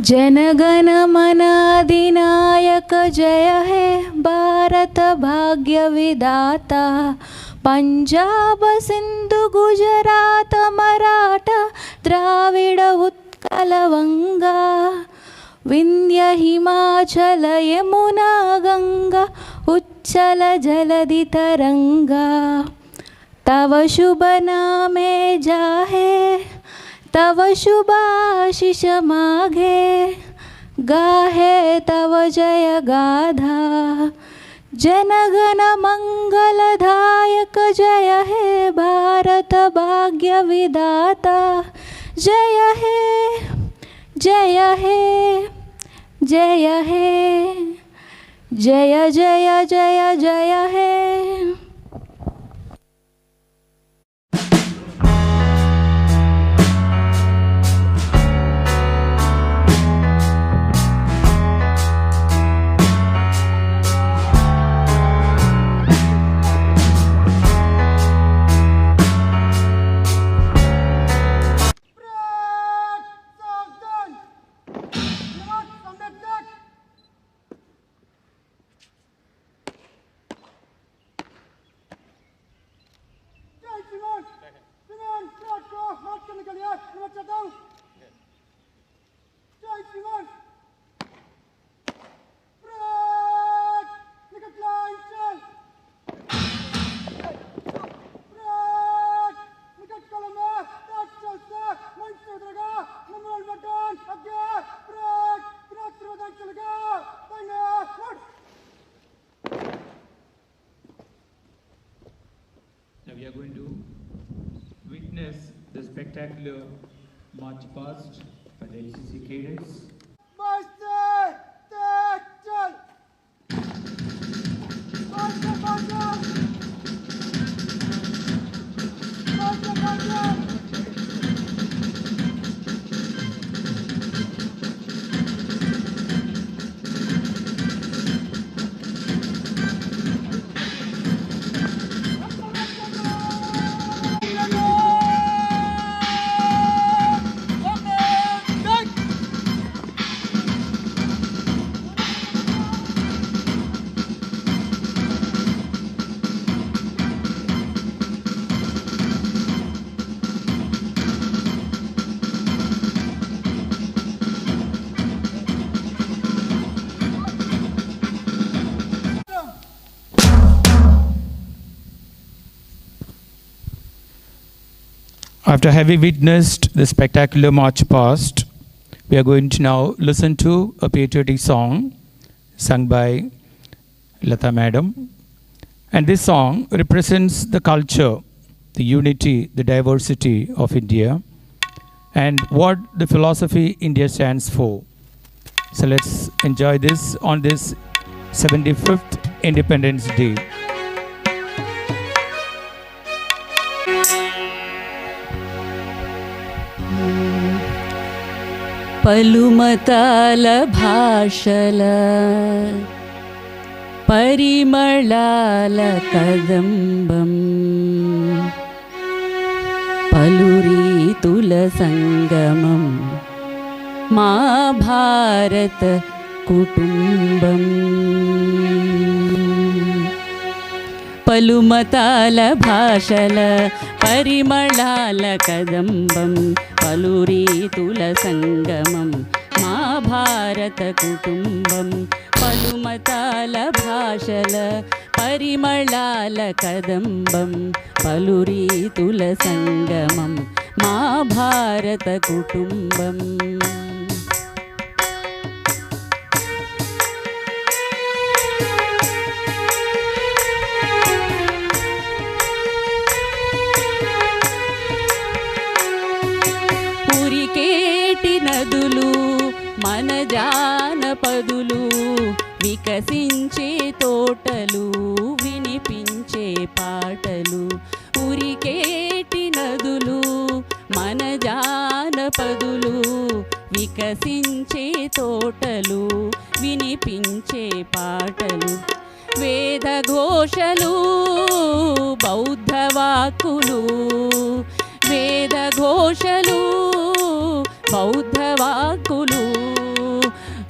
जनगण मन अधिनायक जय हे भारत भाग्य विधाता। पंजाब सिंधु गुजरात मराठा द्राविड़ उत्कल वंगा विंध्य हिमाचल यमुना गंगा उच्चल जलधि तरंगा। तव शुभ नामे जाहे तव शुभाशिष माघे गाहे तव जय गाधा। जनगण मंगलदायक जय हे भारत भाग्य विधाता। जय हे जय हे जय हे जय जय जय जय हे। We are going to witness the spectacular march past by the LCC cadets. After having witnessed the spectacular march past, we are going to now listen to a patriotic song sung by Lata Madam. And this song represents the culture, the unity, the diversity of India, and what the philosophy India stands for. So let's enjoy this on this 75th Independence Day. పలుమతాల భాషల పరిమళాల కదంబం పలురీతుల సంగమం మా భారత కుటుంబం. పలుమతాల భాషల పరిమళాల కదంబం పలురీతుల సంగమం మా భారత కుటుంబం. పలుమతాల భాషల పరిమళాల కదంబం పలురీతుల సంగమం మా భారత కుటుంబం. ఉరికేటి నదులు మన జానపదులు వికసించే తోటలు వినిపించే పాటలు. ఉరికేటి నదులు మన జానపదులు వికసించే తోటలు వినిపించే పాటలు. వేద ఘోషలు బౌద్ధ వాక్కులు వేద ఘోషలు బౌద్ధ వాక్కులు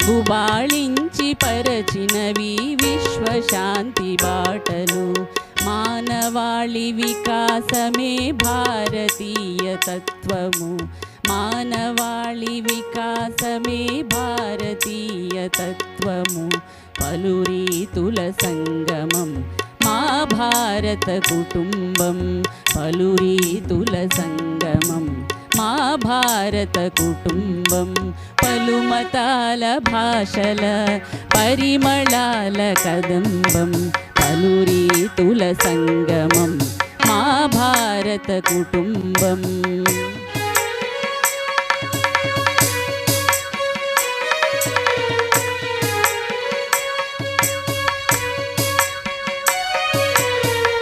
గుబాళించి పరచినవి విశ్వశాంతి బాటలు. మానవాళి వికాసమే భారతీయ తత్వము. మానవాళి వికాసమే భారతీయ తత్వము. పలు రీతుల సంగమం మా భారత కుటుంబం. పలు రీతుల సంగమం మా భారత కుటుంబం. పలు మతాల భాషల పరిమళాల కదంబం. పలు రీతుల సంగమం మా భారత కుటుంబం.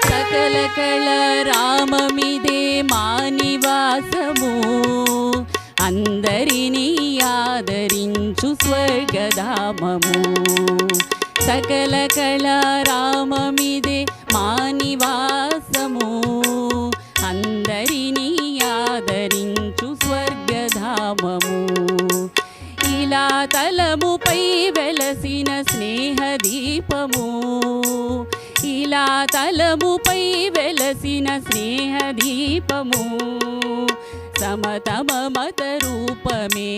సకల కళ రామమిదే మా నివాసము. అందరినీ ఆదరించు స్వర్గధామము. సకల కళ రామమిదే మా నివాసము. అందరినీ ఆదరించు స్వర్గధామము. ఇలా తలముపై వెలసిన స్నేహదీపము. ఇలా తలముపై వెలసిన స్నేహదీపము. సమతమ మత రూపమే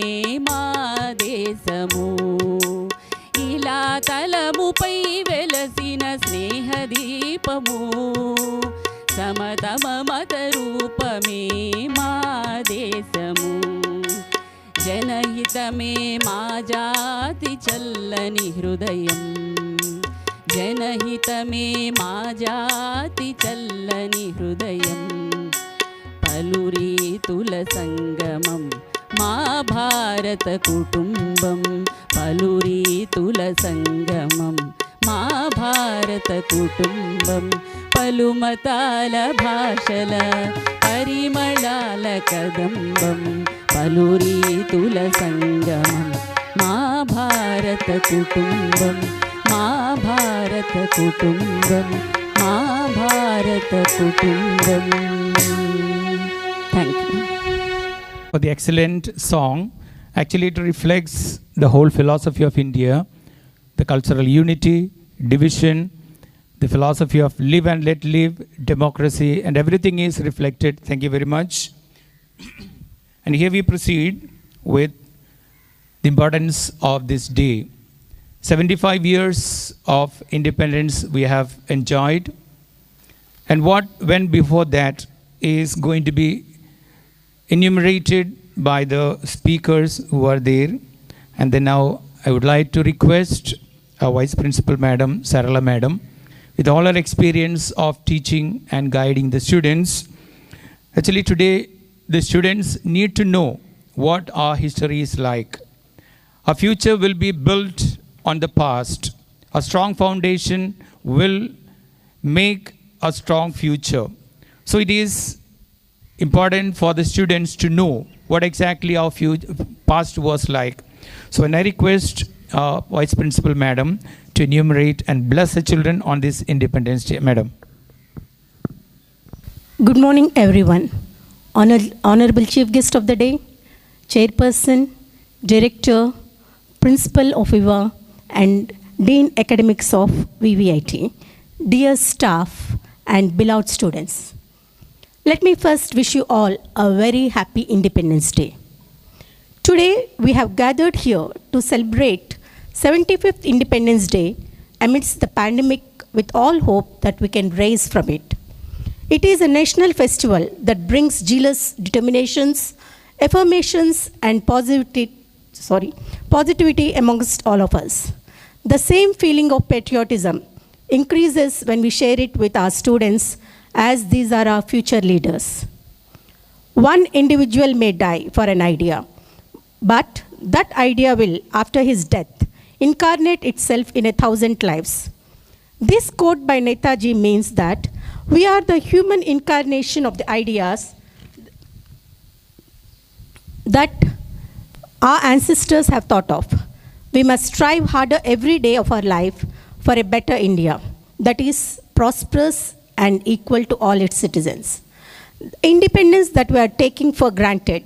మా దేశము. ఇలా తలముపై వెలసిన స్నేహదీపము. సమతమ మత రూపమే మా దేశము. జనహితమే మా జాతి చల్లని హృదయం. జనహితమే మా జాతి చల్లని హృదయం. పలు రీతుల సంగమం మా భారత కుటుంబం. పలు రీతుల సంగమం మా భారత కుటుంబం. పలు మతాల భాషల పరిమళాల కదంబం. పలు రీతుల సంగమం మా భారత కుటుంబం. మా భారత కుటుంబం. మా భారత కుటుంబం. Thank you. For the excellent song. Actually, it reflects the whole philosophy of India, the cultural unity, division, the philosophy of live and let live, democracy, and everything is reflected. Thank you very much. And here we proceed with the importance of this day. 75 years of independence we have enjoyed, and what went before that is going to be enumerated by the speakers who are there. And then now I would like to request our Vice Principal Madam, Sarala Madam, with all her experience of teaching and guiding the students. Actually today the students need to know what our history is like. Our future will be built on the past. A strong foundation will make a strong future. So it is important for the students to know what exactly our past was like. So when I request Vice Principal Madam to enumerate and bless the children on this Independence Day. Madam. Good morning everyone. Honorable Chief Guest of the Day, Chairperson, Director, Principal of IVA and Dean Academics of VVIT, dear staff and beloved students. Let me first wish you all a very happy Independence Day. Today we have gathered here to celebrate 75th Independence Day amidst the pandemic with all hope that we can rise from it. It is a national festival that brings zealous determinations, affirmations and positivity amongst all of us. The same feeling of patriotism increases when we share it with our students, as these are our future leaders. One individual may die for an idea, but that idea will, after his death, incarnate itself in 1,000 lives. This quote by Netaji means that we are the human incarnation of the ideas that our ancestors have thought of. We must strive harder every day of our life for a better India that is prosperous and equal to all its citizens. Independence that we are taking for granted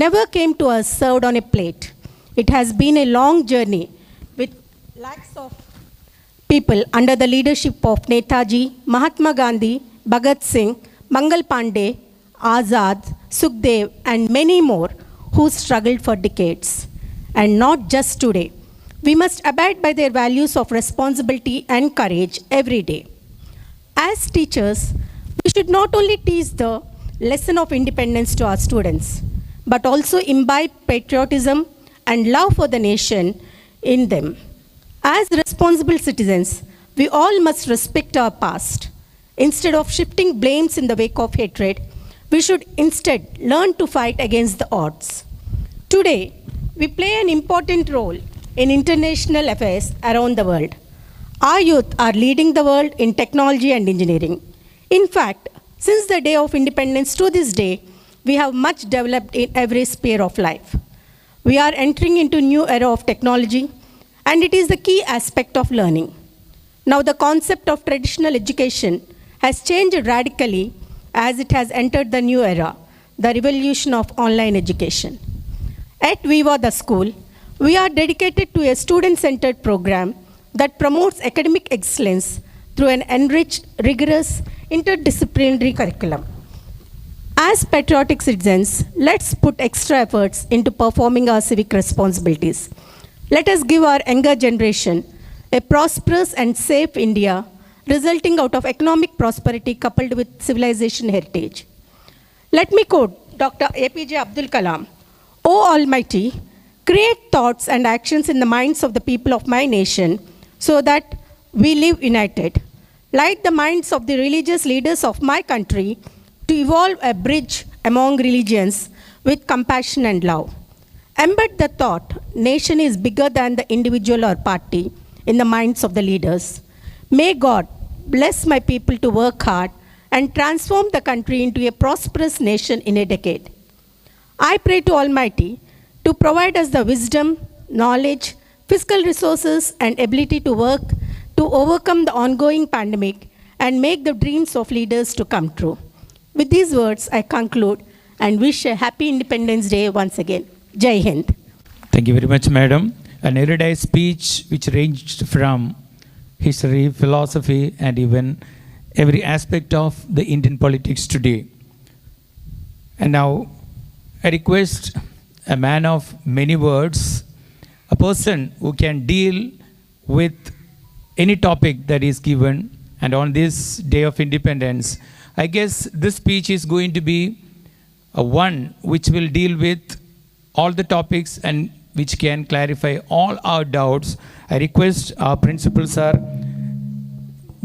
never came to us served on a plate. It has been a long journey with lakhs of people under the leadership of Netaji, Mahatma Gandhi, Bhagat Singh, Mangal Pandey, Azad, Sukhdev, and many more who struggled for decades. And not just today. We must abide by their values of responsibility and courage every day. As teachers, we should not only teach the lesson of independence to our students, but also imbibe patriotism and love for the nation in them. As responsible citizens, we all must respect our past. Instead of shifting blames in the wake of hatred, we should instead learn to fight against the odds. Today, we play an important role in international affairs around the world. Our youth are leading the world in technology and engineering. In fact, since the day of independence to this day, we have much developed in every sphere of life. We are entering into a new era of technology, and it is the key aspect of learning. Now, the concept of traditional education has changed radically as it has entered the new era, the revolution of online education. At Viva the School, we are dedicated to a student-centered program that promotes academic excellence through an enriched, rigorous, interdisciplinary curriculum. As patriotic citizens, let's put extra efforts into performing our civic responsibilities. Let us give our younger generation a prosperous and safe India, resulting out of economic prosperity coupled with civilization heritage. Let me quote Dr. APJ Abdul Kalam, "O Almighty, create thoughts and actions in the minds of the people of my nation so that we live united. Light the minds of the religious leaders of my country to evolve a bridge among religions with compassion and love. Embed the thought, nation is bigger than the individual or party in the minds of the leaders. May God bless my people to work hard and transform the country into a prosperous nation in a decade. I pray to Almighty to provide us the wisdom, knowledge, fiscal resources, and ability to work to overcome the ongoing pandemic and make the dreams of leaders to come true." With these words, I conclude and wish a happy Independence Day once again. Jai Hind. Thank you very much, madam. An erudite speech which ranged from history, philosophy, and even every aspect of the Indian politics today. And now, I request a man of many words, a person who can deal with any topic that is given. And on this day of independence, I guess this speech is going to be a one which will deal with all the topics and which can clarify all our doubts. I request our principal sir,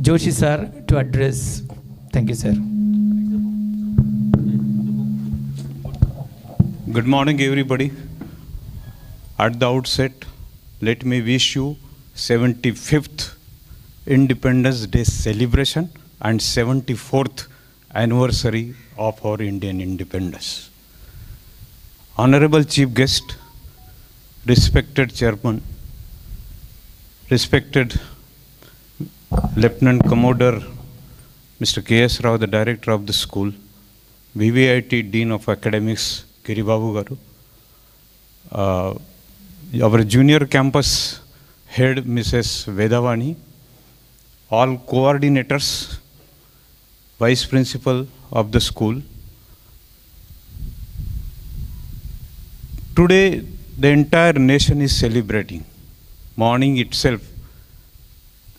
Joshi sir, to address. Thank you, sir. Good morning, everybody. At the outset, let me wish you 75th Independence Day celebration and 74th anniversary of our Indian independence. Honorable Chief Guest, respected Chairman, respected Lieutenant Commodore Mr. K.S. Rao, the Director of the school, VVIT Dean of Academics, Kiribabu Garu, our junior campus head, Mrs. Vedavani, all coordinators, vice principal of the school. Today, the entire nation is celebrating. Morning itself,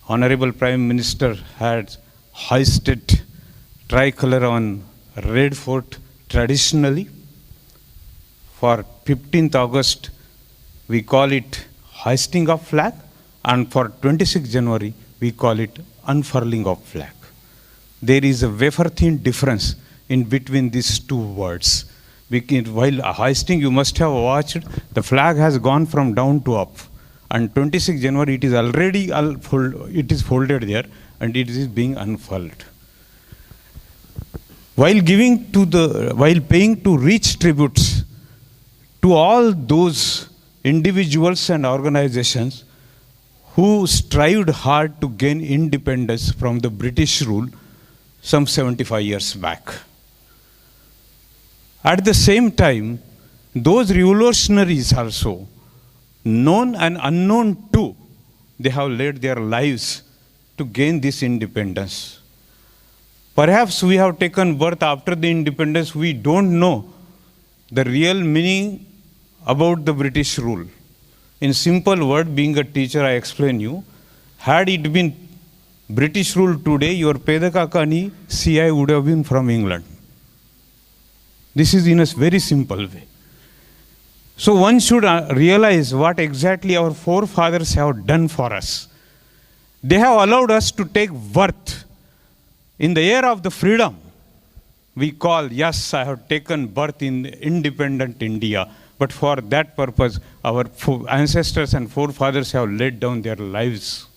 Honorable Prime Minister had hoisted tricolor on Red Fort traditionally. For 15th August, we call it hoisting of flag, and for 26th January, we call it unfurling of flag. There is a wafer-thin difference in between these two words. While hoisting, you must have watched, the flag has gone from down to up. And 26th January, it is already folded there, and it is being unfurled. While paying to rich tributes to all those individuals and organizations who strived hard to gain independence from the British rule some 75 years back. At the same time, those revolutionaries also known and unknown too, they have led their lives to gain this independence. Perhaps we have taken birth after the independence, we don't know the real meaning about the British rule. In simple word, being a teacher, I explain you, had it been British rule today, your Pedakakani CI would have been from England. This is in a very simple way. So one should realize what exactly our forefathers have done for us. They have allowed us to take birth in the year of the freedom. We call, yes, I have taken birth in independent India. But for that purpose, our ancestors and forefathers have laid down their lives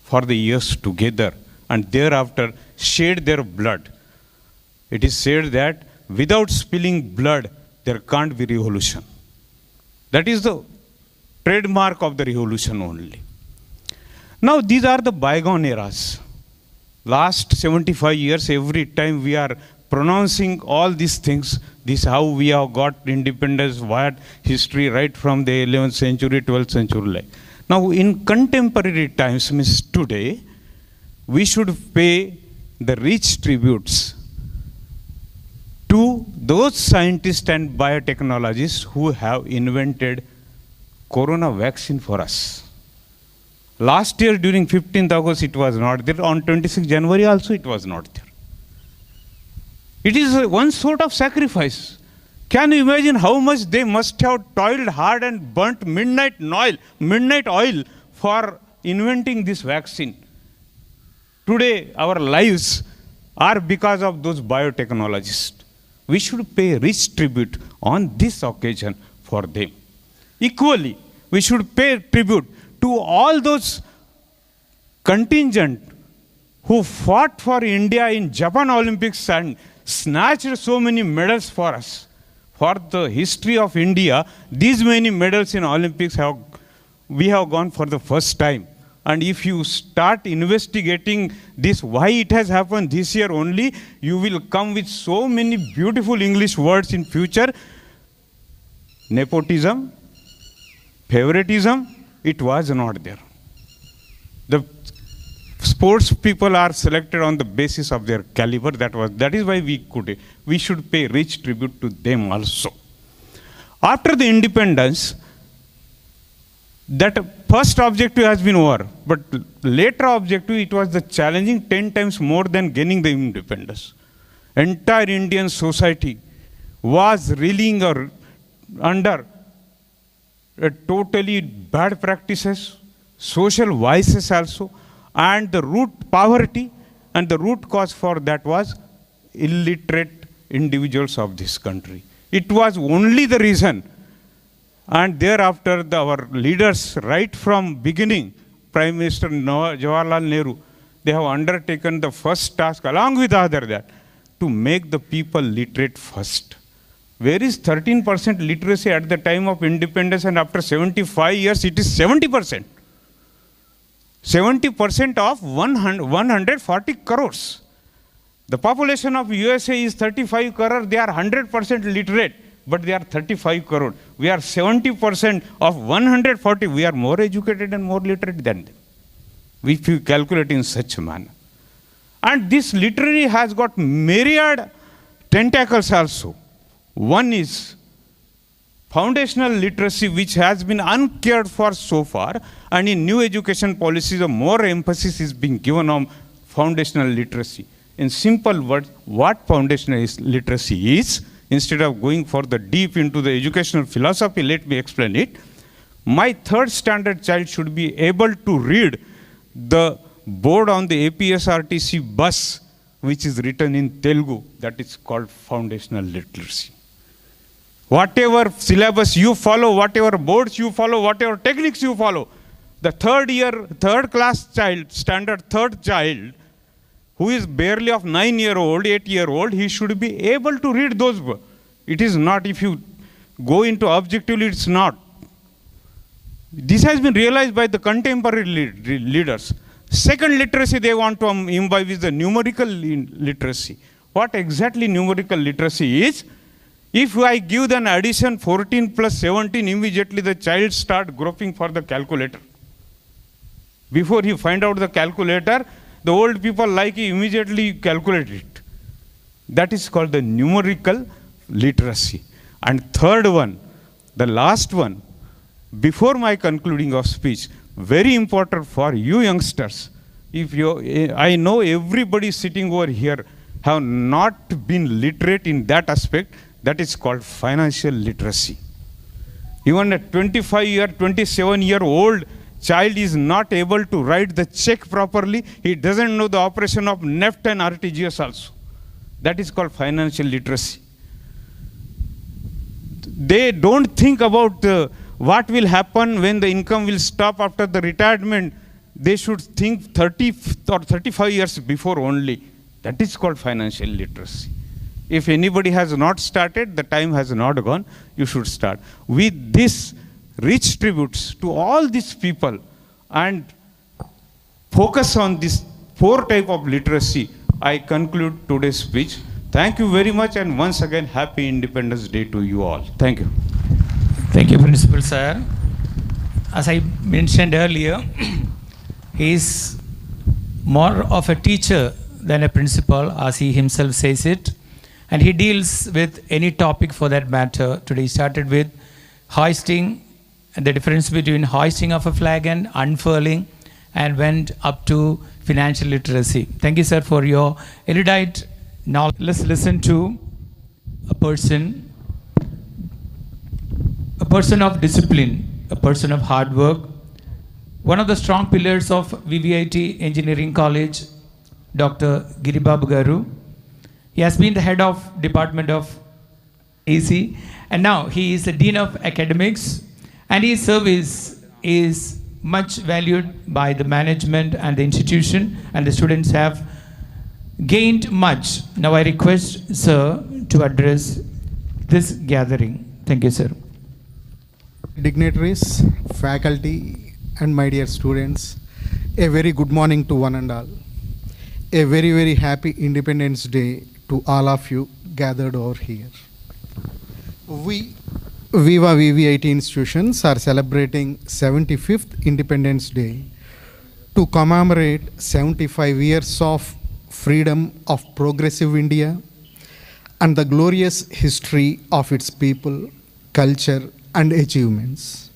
for the years together and thereafter shed their blood. It is said that without spilling blood, there can't be revolution. That is the trademark of the revolution only. Now, these are the bygone eras. Last 75 years, every time we are pronouncing all these things, this how we have got independence, what history right from the 11th century, 12th century. Now, in contemporary times, means today, we should pay the rich tributes to those scientists and biotechnologists who have invented corona vaccine for us. Last year during 15th August it was not there. On 26th January also it was not there. It is one sort of sacrifice. Can you imagine how much they must have toiled hard and burnt midnight oil for inventing this vaccine? Today our lives are because of those biotechnologists. We should pay rich tribute on this occasion for them. Equally, we should pay tribute to all those contingent who fought for India in Japan Olympics and snatched so many medals for us. For the history of India, these many medals in Olympics we have gone for the first time. And if you start investigating this, why it has happened this year only, you will come with so many beautiful English words in future. Nepotism, favoritism, it was not there. The sports people are selected on the basis of their caliber. That is why we should pay rich tribute to them also. After the independence, that first objective has been over, but later objective, it was the challenging 10 times more than gaining the independence. Entire Indian society was reeling under totally bad practices, social vices also, and the root poverty, and the root cause for that was illiterate individuals of this country. It was only the reason. And thereafter, our leaders, right from beginning, Prime Minister Jawaharlal Nehru, they have undertaken the first task, along with that, to make the people literate first. Where is 13% literacy at the time of independence, and after 75 years, it is 70%. 70% of 140 crores. The population of USA is 35 crore, they are 100% literate. But they are 35 crore. We are 70% of 140. We are more educated and more literate than them. If you calculate in such a manner. And this literary has got myriad tentacles also. One is foundational literacy, which has been uncared for so far. And in new education policies, a more emphasis is being given on foundational literacy. In simple words, what foundational literacy is, instead of going for the deep into the educational philosophy, let me explain it. My third standard child should be able to read the board on the APSRTC bus, which is written in Telugu. That is called foundational literacy. Whatever syllabus you follow, whatever boards you follow, whatever techniques you follow, the third class child, standard third child, who is barely of 9-year-old, 8-year-old, he should be able to read those books. It is not, if you go into objectively, it's not. This has been realized by the contemporary leaders. Second literacy they want to imbibe is the numerical literacy. What exactly numerical literacy is? If I give an addition 14 plus 17, immediately the child start groping for the calculator. Before he find out the calculator, the old people like he immediately calculate it. That is called the numerical literacy. And third one, the last one, before my concluding of speech, very important for you youngsters. If you, I know everybody sitting over here have not been literate in that aspect. That is called financial literacy. Even a 25-year, 27-year-old child is not able to write the check properly. He doesn't know the operation of NEFT and RTGS also. That is called financial literacy. They don't think about what will happen when the income will stop after the retirement. They should think 30 or 35 years before only. That is called financial literacy. If anybody has not started, the time has not gone, you should start. With this rich tributes to all these people and focus on this 4 type of literacy, I conclude today's speech. Thank you very much, and once again, Happy Independence Day to you all. Thank you. Thank you, Principal Sir. As I mentioned earlier, he is more of a teacher than a principal, as he himself says it. And he deals with any topic for that matter. Today he started with hoisting, and the difference between hoisting of a flag and unfurling, and went up to financial literacy. Thank you, sir, for your erudite knowledge. Let's listen to a person of discipline, a person of hard work, one of the strong pillars of VVIT Engineering College, Dr. Giribabu Garu. He has been the head of Department of AC, and now he is the Dean of Academics, and his service is much valued by the management and the institution, and the students have gained much. Now I request sir to address this gathering. Thank you, sir. Dignitaries, faculty, and my dear students, a very good morning to one and all. A very, very happy Independence Day to all of you gathered over here. We, Viva VVIT institutions, are celebrating 75th Independence Day to commemorate 75 years of freedom of progressive India and the glorious history of its people, culture, and achievements.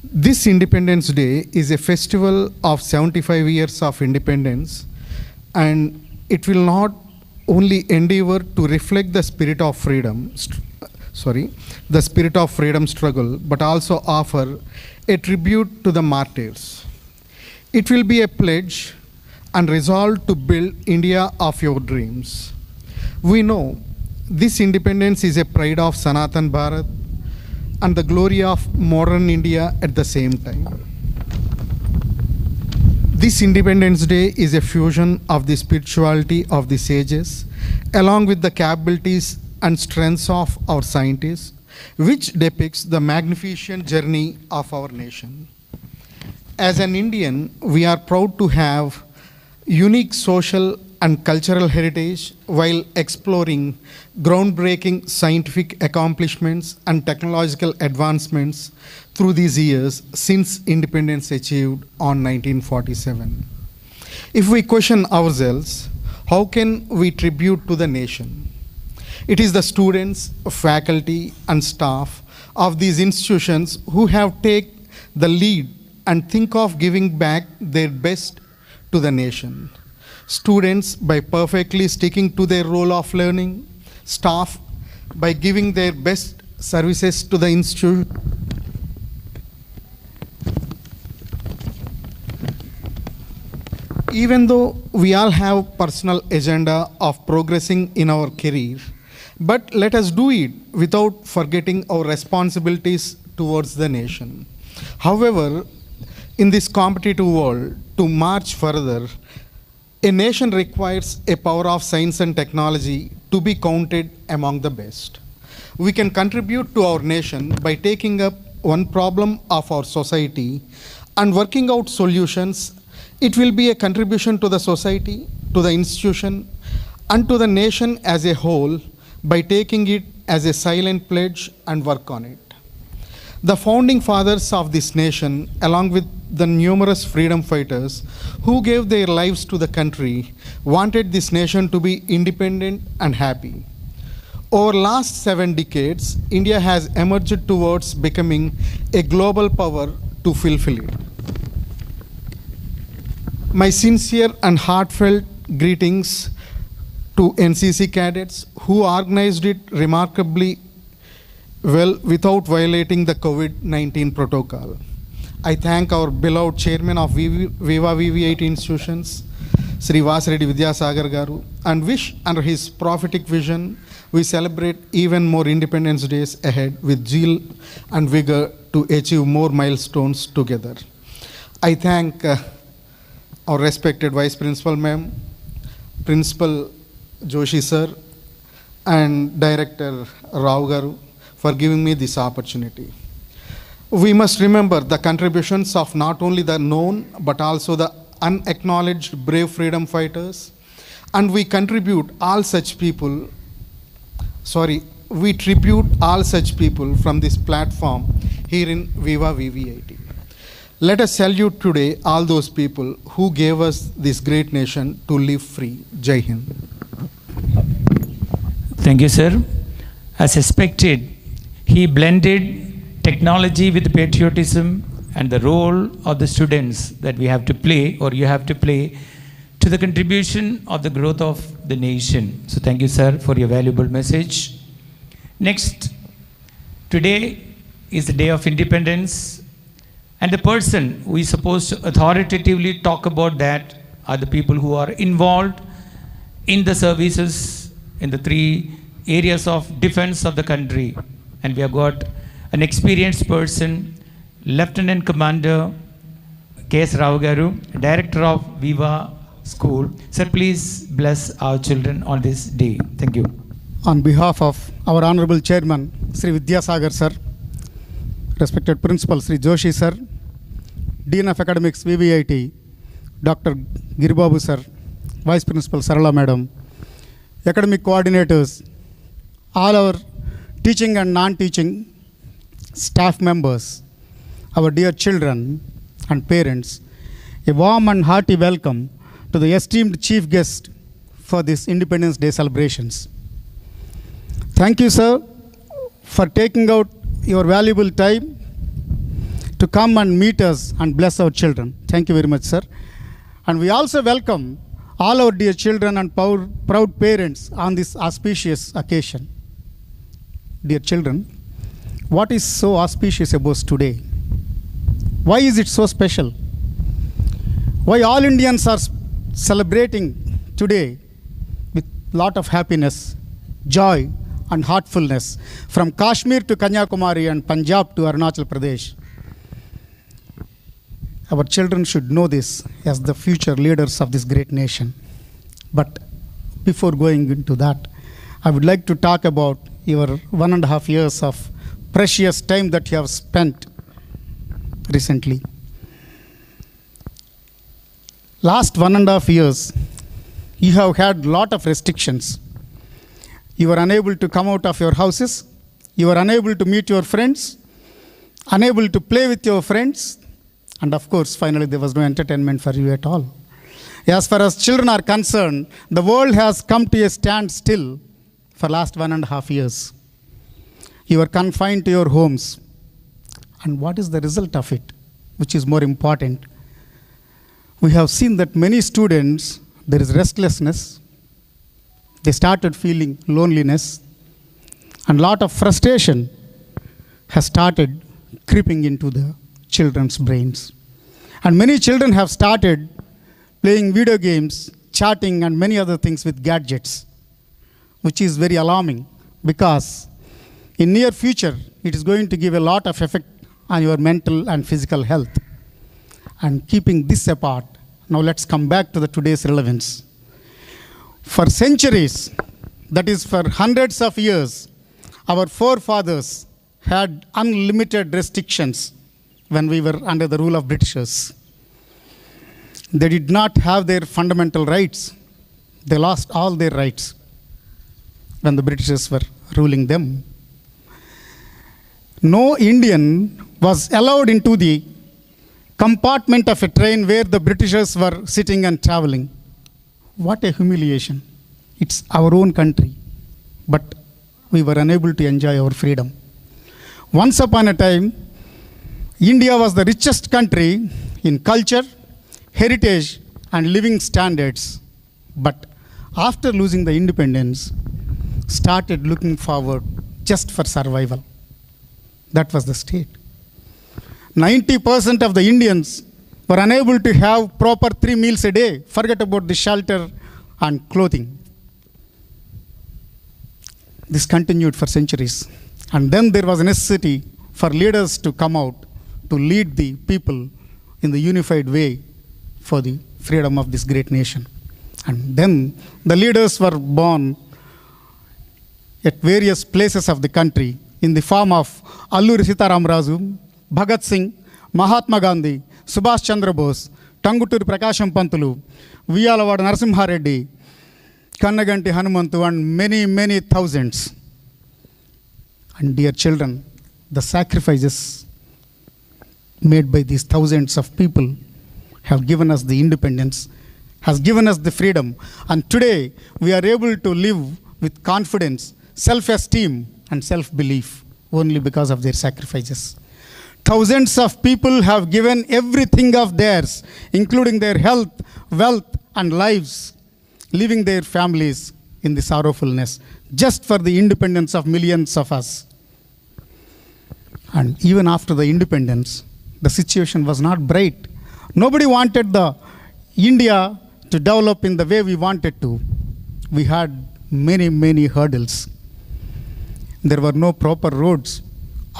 This Independence Day is a festival of 75 years of independence, and it will not only endeavor to reflect the spirit of freedom, struggle, but also offer a tribute to the martyrs. It will be a pledge and resolve to build India of your dreams. We know this independence is a pride of Sanatan Bharat and the glory of modern India at the same time. This Independence Day is a fusion of the spirituality of the sages along with the capabilities and strengths of our scientists, which depicts the magnificent journey of our nation. As an Indian, we are proud to have unique social and cultural heritage while exploring groundbreaking scientific accomplishments and technological advancements through these years since independence achieved on 1947. If we question ourselves, how can we tribute to the nation? It is the students, faculty, and staff of these institutions who have taken the lead and think of giving back their best to the nation. Students by perfectly sticking to their role of learning, staff by giving their best services to the institute, even though we all have personal agenda of progressing in our career, but let us do it without forgetting our responsibilities towards the nation. However, in this competitive world, to march further, a nation requires a power of science and technology to be counted among the best. We can contribute to our nation by taking up one problem of our society and working out solutions. It will be a contribution to the society, to the institution, and to the nation as a whole by taking it as a silent pledge and work on it. The founding fathers of this nation, along with the numerous freedom fighters who gave their lives to the country, wanted this nation to be independent and happy. Over last 7 decades, India has emerged towards becoming a global power to fulfill it. My sincere and heartfelt greetings to NCC cadets who organized it remarkably well without violating the COVID-19 protocol. I thank our beloved chairman of Viva VV8 institutions, Sri Vasireddy Vidyasagar Garu, and wish under his prophetic vision we celebrate even more Independence Days ahead with zeal and vigor to achieve more milestones together. I thank our respected Vice Principal Ma'am, Principal Joshi Sir, and Director Rao Garu for giving me this opportunity. We must remember the contributions of not only the known but also the unacknowledged brave freedom fighters, and we tribute all such people from this platform here in Viva VV80. Let us salute today all those people who gave us this great nation to live free. Jai Hind. Thank you, sir. As expected, he blended technology with patriotism and the role of the students that we have to play, or you have to play, to the contribution of the growth of the nation. So thank you, sir, for your valuable message. Next, today is the day of independence, and the person who is supposed to authoritatively talk about that are the people who are involved in the services in the 3 areas of defense of the country. And we have got an experienced person, Lieutenant Commander K.S. Rao Garu, Director of Viva School. Sir, please bless our children on this day. Thank you. On behalf of our Honorable Chairman, Sri Vidyasagar Sir, respected Principal Sri Joshi Sir, Dean of Academics VVIT, Dr. Giribabu Sir, Vice Principal Sarala Madam, academic coordinators, all our teaching and non-teaching staff members, our dear children and parents, a warm and hearty welcome to the esteemed chief guest for this Independence Day celebrations. Thank you, sir, for taking out your valuable time to come and meet us and bless our children. Thank you very much, sir. And we also welcome all our dear children and proud parents on this auspicious occasion. Dear children, what is so auspicious about today? Why is it so special? Why all Indians are celebrating today with lot of happiness, joy and heartfulness, from Kashmir to Kanyakumari and Punjab to Arunachal Pradesh? Our children should know this as the future leaders of this great nation. But before going into that, I would like to talk about your 1.5 years of precious time that you have spent recently. Last 1.5 years, you have had lot of restrictions. You were unable to come out of your houses. You were unable to meet your friends, unable to play with your friends. And of course, finally, there was no entertainment for you at all. As far as children are concerned, the world has come to a standstill for last 1.5 years. You are confined to your homes. And what is the result of it, which is more important? We have seen that many students, there is restlessness. They started feeling loneliness. And lot of frustration has started creeping into the children's brains. And many children have started playing video games, chatting, and many other things with gadgets, which is very alarming, because in near future, it is going to give a lot of effect on your mental and physical health. And keeping this apart, now let's come back to the today's relevance. For centuries, that is for hundreds of years, our forefathers had unlimited restrictions when we were under the rule of Britishers. They did not have their fundamental rights. They lost all their rights when the Britishers were ruling them. No Indian was allowed into the compartment of a train where the Britishers were sitting and traveling. What a humiliation. It's our own country, but we were unable to enjoy our freedom. Once upon a time, India was the richest country in culture, heritage, and living standards. But after losing the independence, started looking forward just for survival. That was the state. 90% of the Indians were unable to have proper 3 meals a day. Forget about the shelter and clothing. This continued for centuries. And then there was a necessity for leaders to come out to lead the people in the unified way for the freedom of this great nation. And then the leaders were born at various places of the country in the form of Alluri Sitaram Raju, Bhagat Singh, Mahatma Gandhi, Subhash Chandra Bose, Tanguturi Prakasham Pantulu, Viyalawada Narasimha Reddy, Kannaganti Hanumantu, and many, many thousands. And dear children, the sacrifices made by these thousands of people have given us the independence, has given us the freedom. And today we are able to live with confidence, self-esteem, and self-belief only because of their sacrifices. Thousands of people have given everything of theirs, including their health, wealth, and lives, leaving their families in the sorrowfulness, just for the independence of millions of us. And even after the independence, the situation was not bright. Nobody wanted the India to develop in the way we wanted to. We had many, many hurdles. There were no proper roads.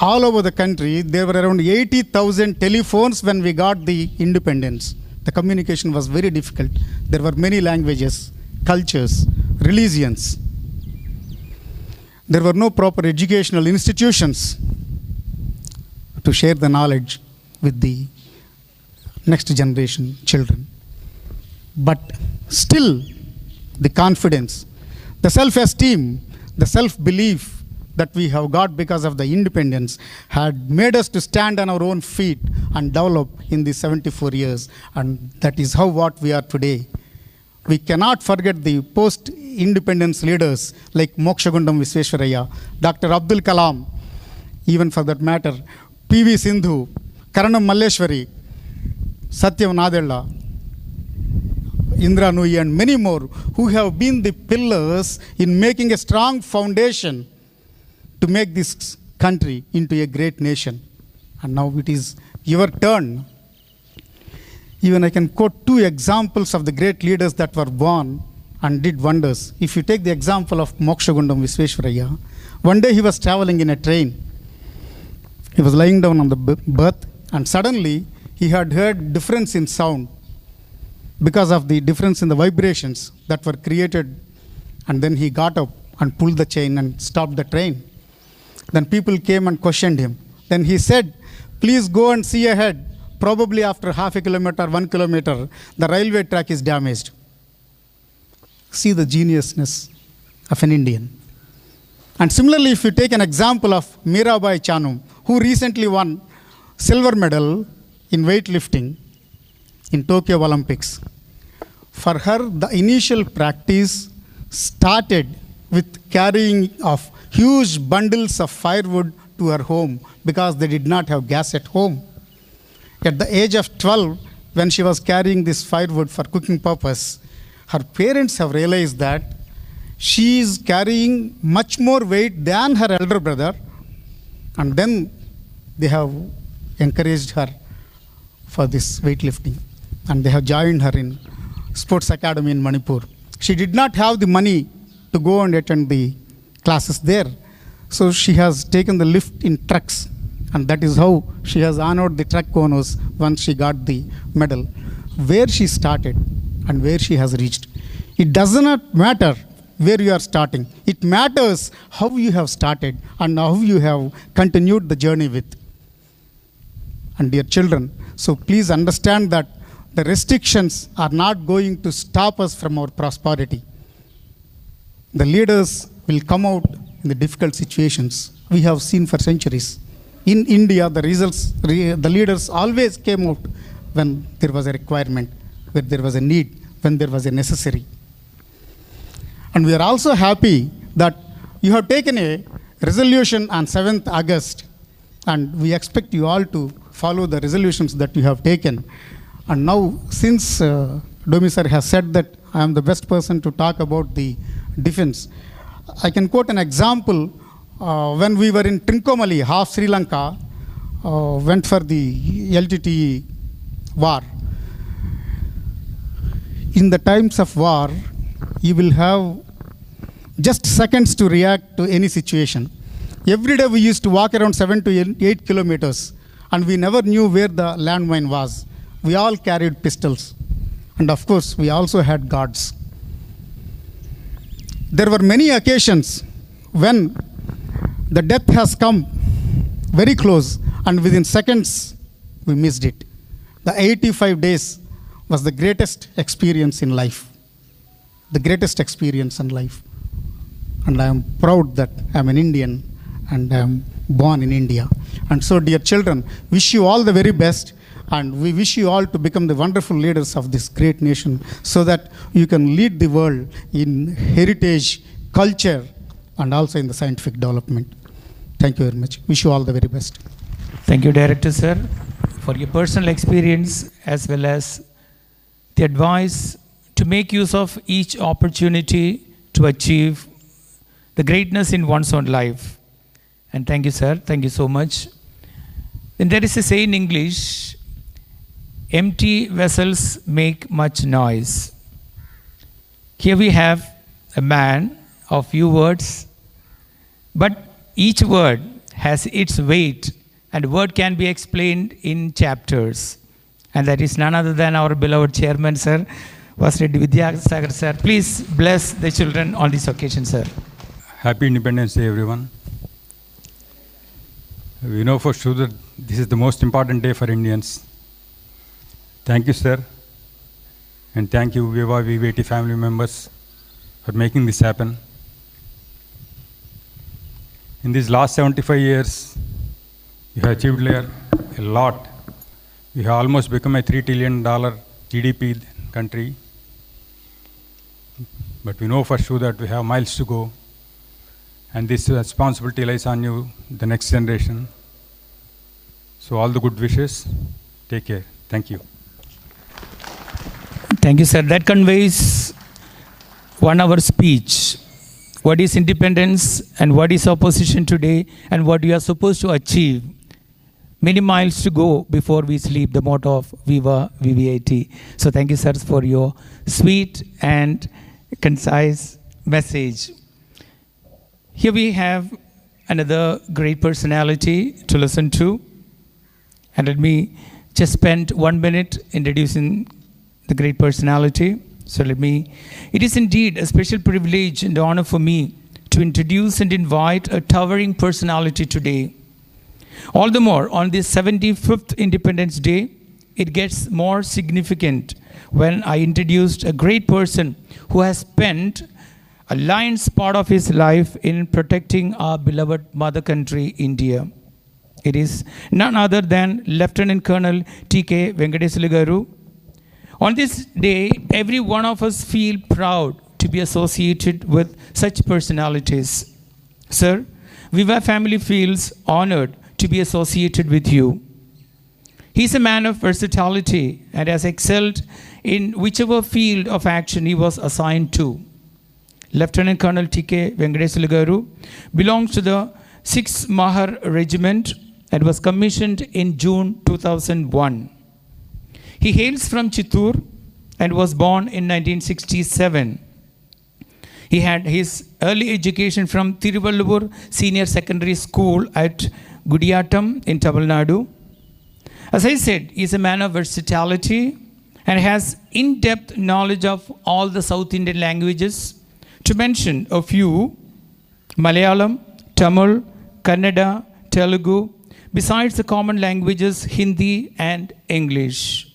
All over the country, there were around 80,000 telephones when we got the independence. The communication was very difficult. There were many languages, cultures, religions. There were no proper educational institutions to share the knowledge with the next generation children. But still, the confidence, the self-esteem, the self-belief that we have got because of the independence had made us to stand on our own feet and develop in these 74 years. And that is how what we are today. We cannot forget the post-independence leaders like Mokshagundam Visvesvaraya, Dr. Abdul Kalam, even for that matter, P.V. Sindhu, Karanam Malleshwari, Satyam Nadella, Indra Nui, and many more who have been the pillars in making a strong foundation to make this country into a great nation. And now it is your turn. Even I can quote 2 examples of the great leaders that were born and did wonders. If you take the example of Mokshagundam Visvesvaraya, one day he was traveling in a train. He was lying down on the berth, and suddenly he had heard difference in sound because of the difference in the vibrations that were created. And then he got up and pulled the chain and stopped the train. Then people came and questioned him. Then he said, please go and see ahead. Probably after half a kilometer, 1 kilometer, the railway track is damaged. See the geniusness of an Indian. And similarly, if you take an example of Mirabai Chanum, who recently won silver medal in weightlifting in Tokyo Olympics. For her, the initial practice started with carrying of huge bundles of firewood to her home because they did not have gas at home. At the age of 12, when she was carrying this firewood for cooking purpose, her parents have realized that she is carrying much more weight than her elder brother, and then they have encouraged her for this weightlifting, and they have joined her in sports academy in Manipur. She did not have the money to go and attend the classes there, so she has taken the lift in trucks, and that is how she has honored the truck owners once she got the medal. Where she started and where she has reached, it does not matter where you are starting. It matters how you have started and how you have continued the journey with. And dear children, so please understand that the restrictions are not going to stop us from our prosperity. The leaders will come out in the difficult situations. We have seen for centuries. In India, the leaders always came out when there was a requirement, when there was a need, when there was a necessary. And we are also happy that you have taken a resolution on 7th August, and we expect you all to follow the resolutions that you have taken. And now, since Domi sir has said that I am the best person to talk about the defense, I can quote an example. When we were in Trincomalee, half Sri Lanka went for the LTTE war. In the times of war, you will have just seconds to react to any situation. Every day we used to walk around 7 to 8 kilometers, and we never knew where the landmine was. We all carried pistols. And of course, we also had guards. There were many occasions when the death has come very close, and within seconds, we missed it. The 85 days was the greatest experience in life. The greatest experience in life. And I am proud that I am an Indian and I am born in India. And so, dear children, wish you all the very best, and we wish you all to become the wonderful leaders of this great nation so that you can lead the world in heritage, culture, and also in the scientific development. Thank you very much. Wish you all the very best. Thank you, Director Sir, for your personal experience as well as the advice to make use of each opportunity to achieve the greatness in one's own life. And thank you, sir. Thank you so much. Then there is a saying in English, empty vessels make much noise. Here we have a man of few words, but each word has its weight, and word can be explained in chapters. And that is none other than our beloved chairman, sir, Vasireddy Vidyasagar, sir. Please bless the children on this occasion, sir. Happy Independence Day, everyone. We know for sure that this is the most important day for Indians. Thank you, sir. And thank you, Viva VVT family members, for making this happen. In these last 75 years, you have achieved a lot. We have almost become a $3 trillion GDP country. But we know for sure that we have miles to go. And this responsibility lies on you, the next generation. So all the good wishes. Take care. Thank you. Thank you, sir. That conveys 1 hour speech. What is independence and what is opposition today and what we are supposed to achieve. Many miles to go before we sleep, the motto of Viva VVIT. So thank you, sir, for your sweet and concise message. Here we have another great personality to listen to. And let me just spend 1 minute introducing the great personality. So it is indeed a special privilege and honor for me to introduce and invite a towering personality today. All the more on this 75th Independence Day, it gets more significant when I introduced a great person who has spent a lion's part of his life in protecting our beloved mother country, India. It is none other than Lieutenant Colonel T.K. Venkateswarlu Garu. On this day, every one of us feel proud to be associated with such personalities. Sir, Viva family feels honored to be associated with you. He's a man of versatility and has excelled in whichever field of action he was assigned to. Lieutenant Colonel T.K. Venkateswarlu Garu belongs to the 6th Mahar Regiment and was commissioned in June 2001. He hails from Chittoor and was born in 1967. He had his early education from Tiruvallur Senior Secondary School at Gudiyatam in Tamil Nadu. As I said, he is a man of versatility and has in-depth knowledge of all the South Indian languages. To mention a few, Malayalam, Tamil, Kannada, Telugu, besides the common languages Hindi and English.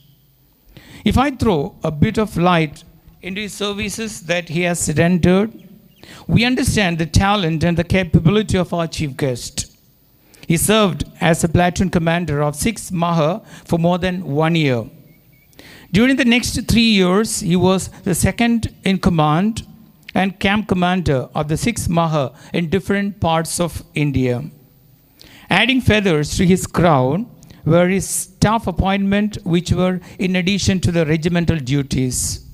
If I throw a bit of light into his services that he has rendered, We understand the talent and the capability of our chief guest. He served as a platoon commander of 6th Maha for more than 1 year. During the next 3 years, he was the second in command and camp commander of the 6th Maha in different parts of India. Adding feathers to his crown were his staff appointments, which were in addition to the regimental duties.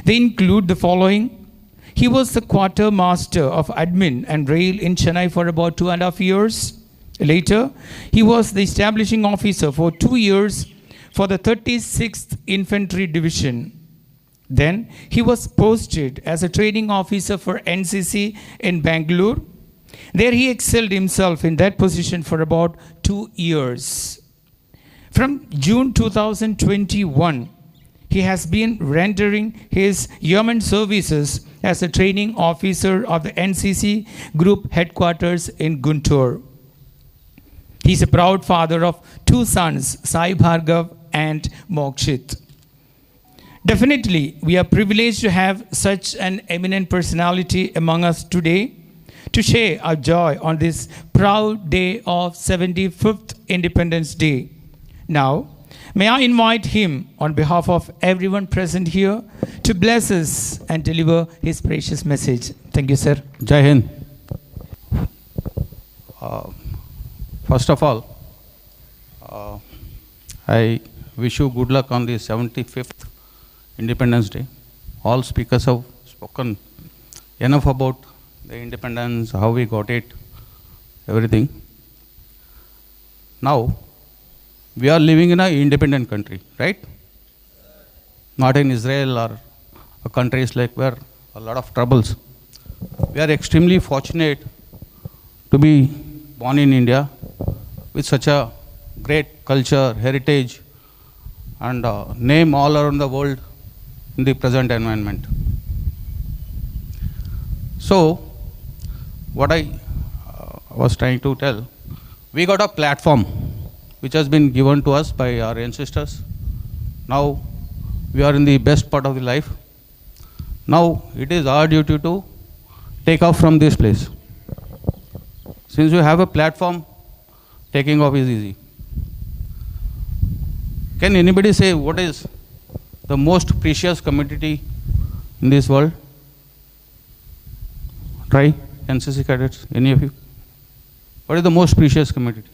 They include the following. He was the quartermaster of admin and rail in Chennai for about 2.5 years. Later, he was the establishing officer for 2 years for the 36th Infantry Division. Then, he was posted as a training officer for NCC in Bangalore. There, he excelled himself in that position for about 2 years. From June 2021, he has been rendering his yeoman services as a training officer of the NCC Group headquarters in Guntur. He is a proud father of 2 sons, Sai Bhargav and Mokshit. Definitely, we are privileged to have such an eminent personality among us today to share our joy on this proud day of 75th Independence Day. Now, may I invite him on behalf of everyone present here to bless us and deliver his precious message. Thank you, sir. Jai Hind. First of all, I wish you good luck on the 75th Independence Day. All speakers have spoken enough about the independence, how we got it, everything. Now, we are living in an independent country, right? Not in Israel or countries like where a lot of troubles. We are extremely fortunate to be born in India with such a great culture, heritage, and name all around the world in the present environment. So, what I was trying to tell, we got a platform which has been given to us by our ancestors. Now, we are in the best part of the life. Now, it is our duty to take off from this place. Since we have a platform, taking off is easy. Can anybody say what is the most precious commodity in this world? Try, NCC cadets, any of you? What is the most precious commodity?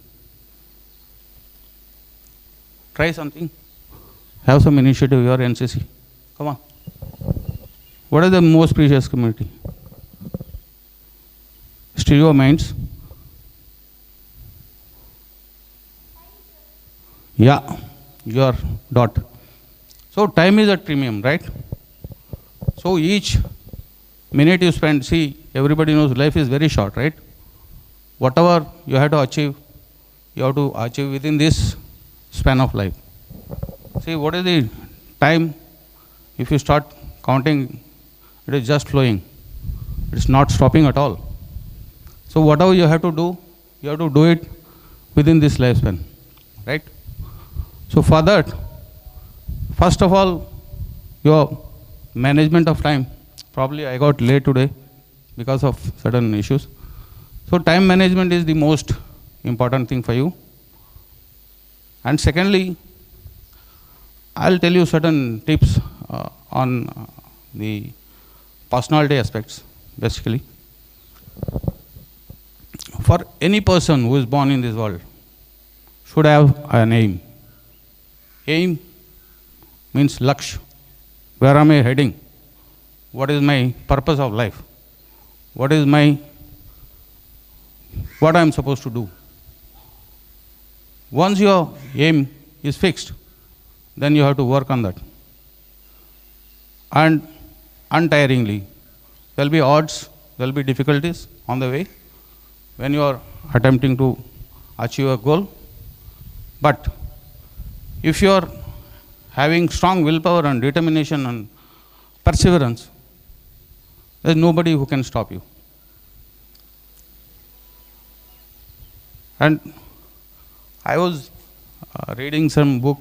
Try something. Have some initiative, your NCC. Come on. What is the most precious commodity? Still your minds. Yeah, your dot. So time is at premium, right? So each minute you spend, see, everybody knows life is very short, right? Whatever you have to achieve within this span of life. See, what is the time? If you start counting, it is just flowing. It is not stopping at all. So whatever you have to do it within this lifespan, right? So for that, first of all, your management of time. Probably I got late today because of certain issues. So time management is the most important thing for you. And secondly, I'll tell you certain tips on the personality aspects, basically. For any person who is born in this world, should have an aim. Aim means laksh. Where am I heading? What is my purpose of life? What I am supposed to do? Once your aim is fixed, then you have to work on that. And untiringly. There will be odds, there will be difficulties on the way when you are attempting to achieve a goal. But if you are having strong willpower and determination and perseverance, there is nobody who can stop you. And I was reading some book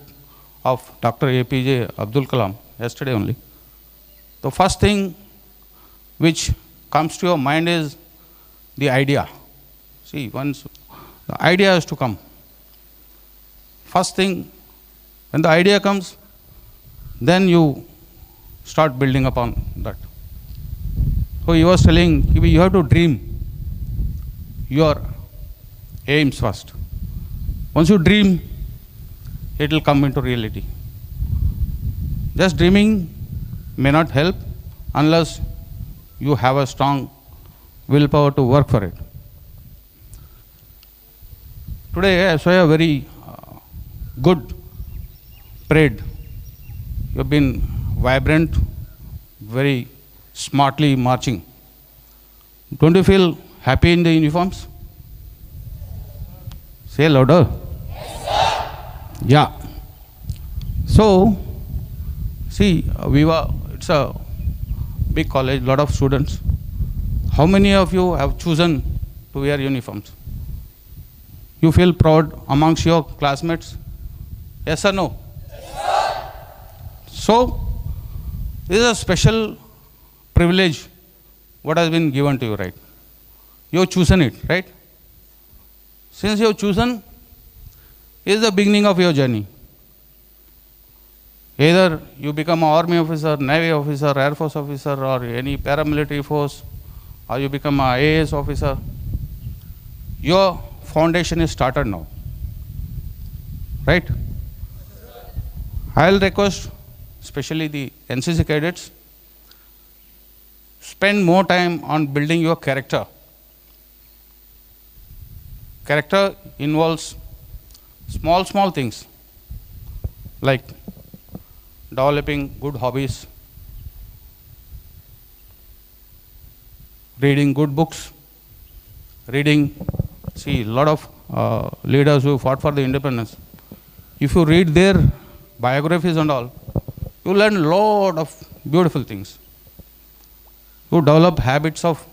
of Dr. APJ Abdul Kalam yesterday only. The first thing which comes to your mind is the idea. See, once the idea has to come. First thing, when the idea comes, then you start building upon that. So he was telling, you have to dream your aims first. Once you dream, it will come into reality. Just dreaming may not help unless you have a strong willpower to work for it. Today I saw a very good parade. You have been vibrant, very smartly marching. Don't you feel happy in the uniforms? Say louder. Yes, sir. Yeah. So, see, it's a big college, lot of students. How many of you have chosen to wear uniforms? You feel proud amongst your classmates? Yes or no? Yes, sir. So, this is a special privilege what has been given to you, right? You have chosen it, right? Since you have chosen, it is the beginning of your journey. Either you become an army officer, navy officer, air force officer, or any paramilitary force, or you become an IAS officer. Your foundation is started now, right? I will request, especially the NCC cadets, spend more time on building your character. Character involves small things like developing good hobbies, reading good books, see, a lot of leaders who fought for the independence. If you read their biographies and all, you learn a lot of beautiful things. You develop habits of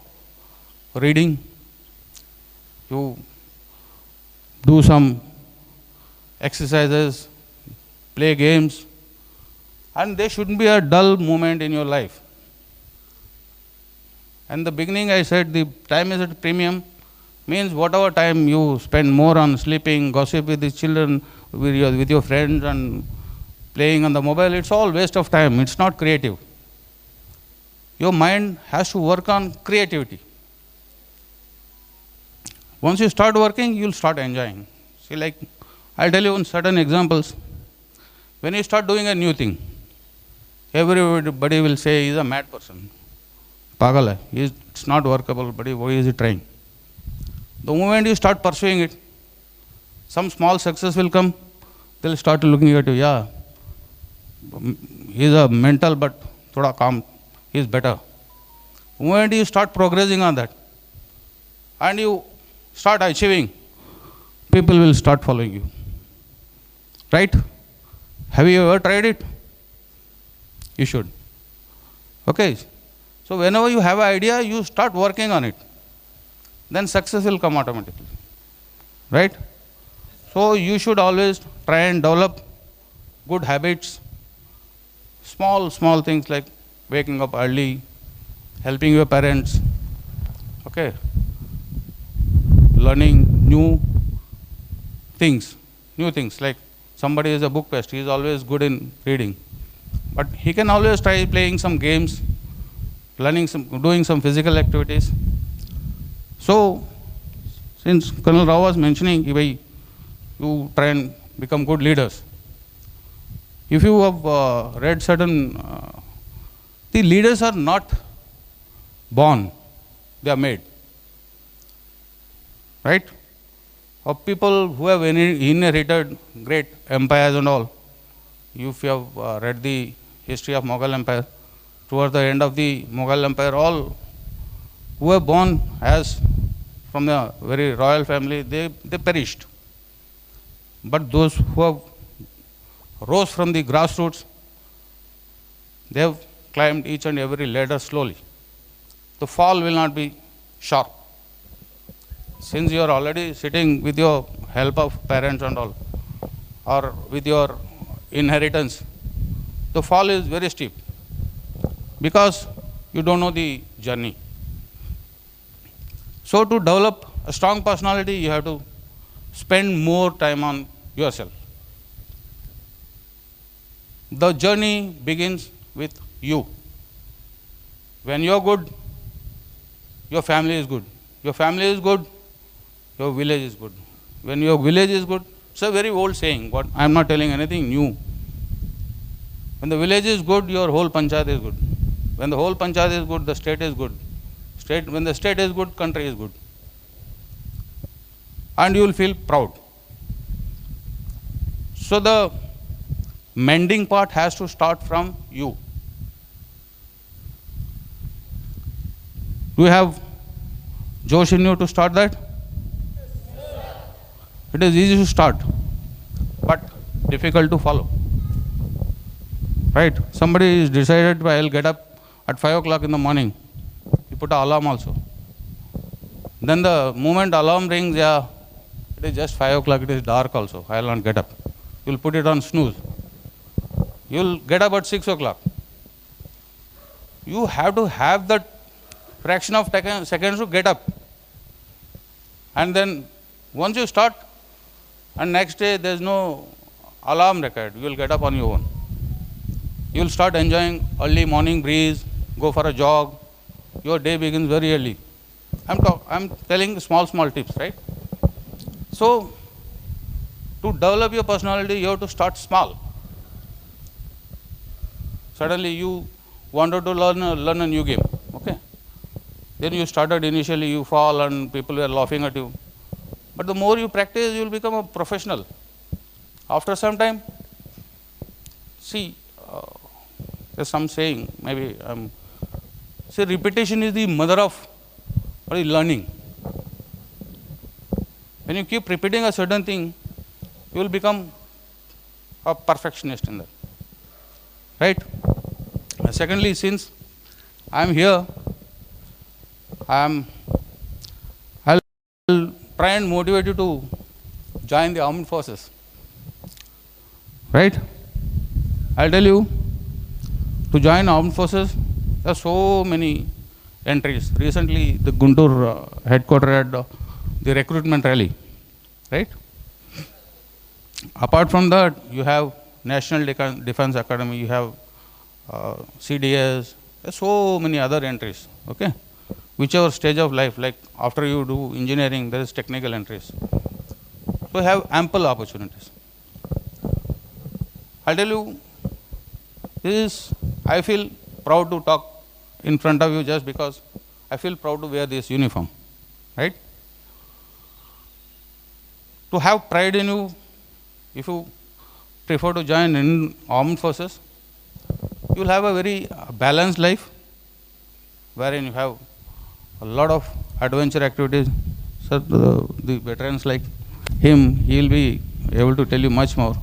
reading, you do some exercises, play games, and there shouldn't be a dull moment in your life. In the beginning I said the time is at premium, means whatever time you spend more on sleeping, gossip with the children, with your friends and playing on the mobile, it's all waste of time, it's not creative. Your mind has to work on creativity. Once you start working, you'll start enjoying. See, like, I'll tell you certain examples. When you start doing a new thing, everybody will say he's a mad person. Pagal hai, it's not workable, but why is he trying? The moment you start pursuing it, some small success will come, they'll start looking at you, yeah, he's a mental but thoda calm, he's better. The moment you start progressing on that, and you start achieving, people will start following you. Right? Have you ever tried it? You should. Okay. So whenever you have an idea, you start working on it. Then success will come automatically. Right? So you should always try and develop good habits. Small things like waking up early, helping your parents. Okay. Learning new things like somebody is a book pest, he is always good in reading, but he can always try playing some games, doing some physical activities. So since Colonel Rao was mentioning, you try and become good leaders. If you have read certain, the leaders are not born, they are made. Right? Of people who have inherited great empires and all. If you have read the history of Mughal Empire, towards the end of the Mughal Empire, all who were born as from a very royal family, they perished. But those who have rose from the grassroots, they have climbed each and every ladder slowly. The fall will not be sharp. Since you are already sitting with your help of parents and all, or with your inheritance, the fall is very steep because you don't know the journey. So to develop a strong personality, you have to spend more time on yourself. The journey begins with you. When you're good, your family is good. Your family is good, your village is good. When your village is good, it's a very old saying, but I'm not telling anything new. When the village is good, your whole panchayat is good. When the whole panchayat is good, the state is good. When the state is good, country is good. And you will feel proud. So the mending part has to start from you. Do you have Josh in you to start that? It is easy to start, but difficult to follow. Right? Somebody is decided, I'll get up at 5 o'clock in the morning. You put an alarm also. Then the moment alarm rings, yeah, it is just 5 o'clock, it is dark also. I will not get up. You will put it on snooze. You will get up at 6 o'clock. You have to have that fraction of seconds to get up. And then once you start, and next day there is no alarm required, you will get up on your own. You will start enjoying early morning breeze, go for a jog. Your day begins very early. I'm telling small tips, right? So, to develop your personality, you have to start small. Suddenly you wanted to learn a new game, okay? Then you started initially, you fall and people were laughing at you. But the more you practice, you will become a professional. After some time, see, there's some saying, maybe, say repetition is the mother of learning. When you keep repeating a certain thing, you will become a perfectionist in that. Right? Secondly, since I am here, I'll try and motivate you to join the armed forces. Right? I'll tell you, to join armed forces, there are so many entries. Recently, the Guntur headquarters had the recruitment rally. Right? Apart from that, you have National Defense Academy, you have CDS, there are so many other entries. Okay? Whichever stage of life, like after you do engineering, there is technical entries. So you have ample opportunities. I'll tell you, I feel proud to talk in front of you just because I feel proud to wear this uniform. Right? To have pride in you, if you prefer to join in armed forces, you will have a very balanced life, wherein you have a lot of adventure activities. So the veterans like him, he will be able to tell you much more.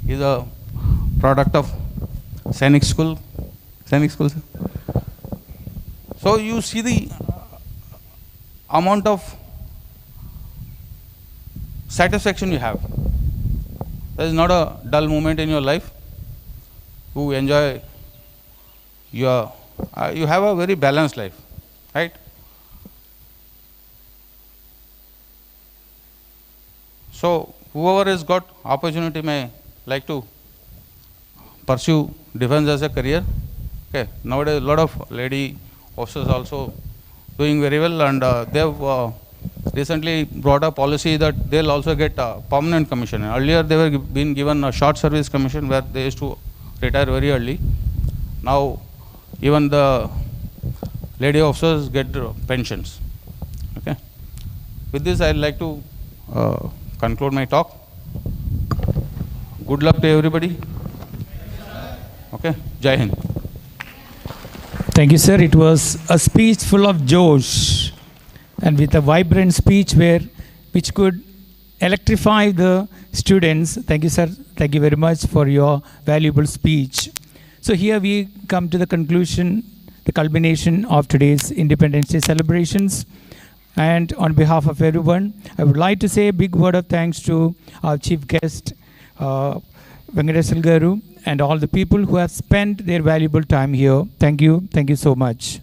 He is a product of Sainik School. Sainik School, sir. So you see the amount of satisfaction you have. There is not a dull moment in your life. You enjoy you have a very balanced life, right? So whoever has got opportunity may like to pursue defense as a career. Okay, nowadays a lot of lady officers also doing very well, and they have recently brought a policy that they'll also get a permanent commission. Earlier they were being given a short service commission where they used to retire very early. Now even the lady officers get pensions. Okay. With this, I'd like to conclude my talk. Good luck to everybody. Okay. Jai Hind. Thank you, sir. It was a speech full of josh and with a vibrant speech which could electrify the students. Thank you, sir. Thank you very much for your valuable speech. So here we come to the conclusion, the culmination of today's Independence Day celebrations. And on behalf of everyone, I would like to say a big word of thanks to our chief guest, Venkateswara Garu, and all the people who have spent their valuable time here. Thank you. Thank you so much.